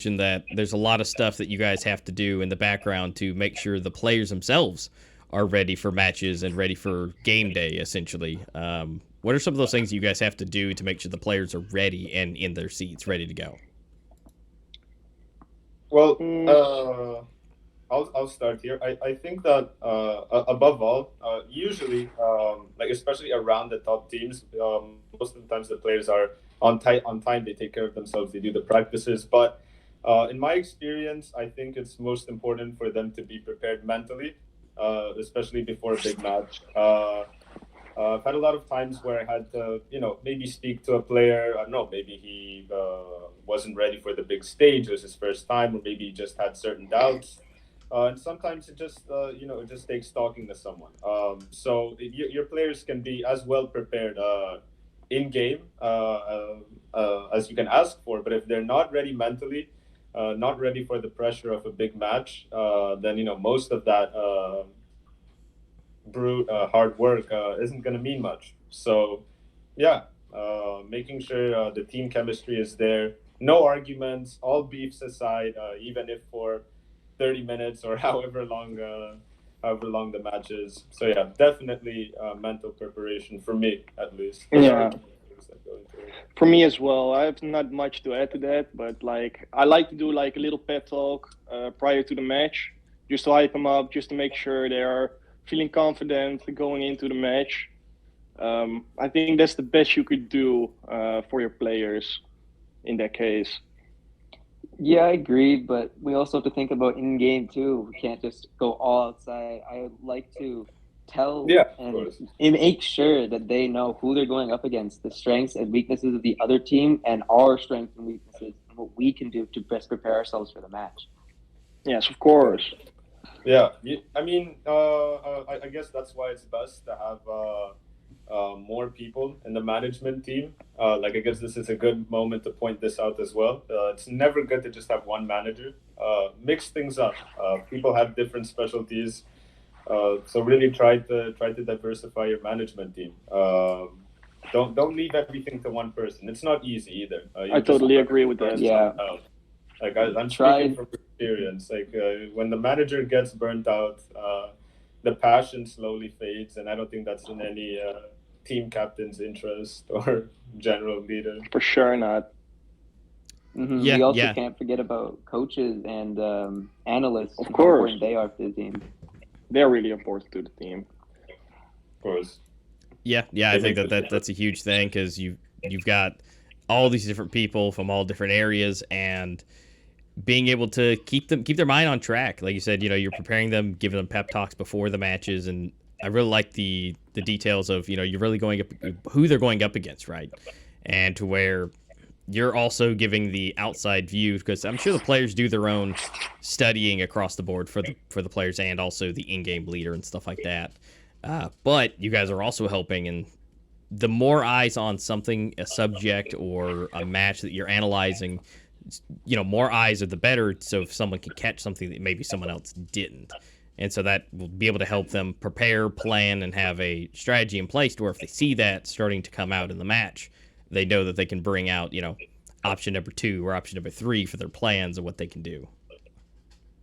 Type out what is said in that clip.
that there's a lot of stuff that you guys have to do in the background to make sure the players themselves are ready for matches and ready for game day, essentially. What are some of those things you guys have to do to make sure the players are ready and in their seats, ready to go? Well, I'll start here. I think that above all, usually, like especially around the top teams, most of the times the players are on time. They take care of themselves. They do the practices. But in my experience, I think it's most important for them to be prepared mentally, especially before a big match. I've had a lot of times where I had to, maybe speak to a player. I don't know, maybe he wasn't ready for the big stage. It was his first time, or maybe he just had certain doubts. And sometimes it just takes talking to someone. So your players can be as well prepared in game as you can ask for. But if they're not ready mentally, not ready for the pressure of a big match, then most of that brute hard work isn't going to mean much. So, yeah, making sure the team chemistry is there. No arguments, all beefs aside, even if for 30 minutes or however long the match is. So yeah, definitely mental preparation for me at least. Those are Yeah, the things that go into it. for me as well. I have not much to add to that, but like I like to do like a little pep talk prior to the match, just to hype them up, just to make sure they are feeling confident going into the match. I think that's the best you could do for your players in that case. Yeah, I agree, but we also have to think about in game too. We can't just go all outside. I would like to tell Yeah, of and course. make sure that they know who they're going up against, the strengths and weaknesses of the other team, and our strengths and weaknesses, and what we can do to best prepare ourselves for the match. Yes, of course. Yeah, I mean, I guess that's why it's best to have more people in the management team. Like, I guess this is a good moment to point this out as well. It's never good to just have one manager. Mix things up. People have different specialties, so really try to diversify your management team. Don't leave everything to one person. It's not easy either. I You just totally agree with burn that. Yeah, someone out. Like I'm speaking try. from experience. Like when the manager gets burnt out, the passion slowly fades, and I don't think that's in any team captain's interest or general leader. For sure not. We Yeah, also yeah. can't forget about coaches and analysts Of and how course. important they are to the team. They're really important to the team. Of course, Yeah. I they think make that, the that's a huge thing because you've got all these different people from all different areas, and being able to keep their mind on track. Like you said, you're preparing them, giving them pep talks before the matches, and I really like the details of you're really going up who they're going up against, right? And to where you're also giving the outside view because I'm sure the players do their own studying across the board for the players and also the in-game leader and stuff like that. But you guys are also helping, and the more eyes on something, a subject or a match that you're analyzing, more eyes are the better. So if someone can catch something that maybe someone else didn't, and so that will be able to help them prepare, plan, and have a strategy in place to where if they see that starting to come out in the match, they know that they can bring out, option number 2 or option number 3 for their plans and what they can do.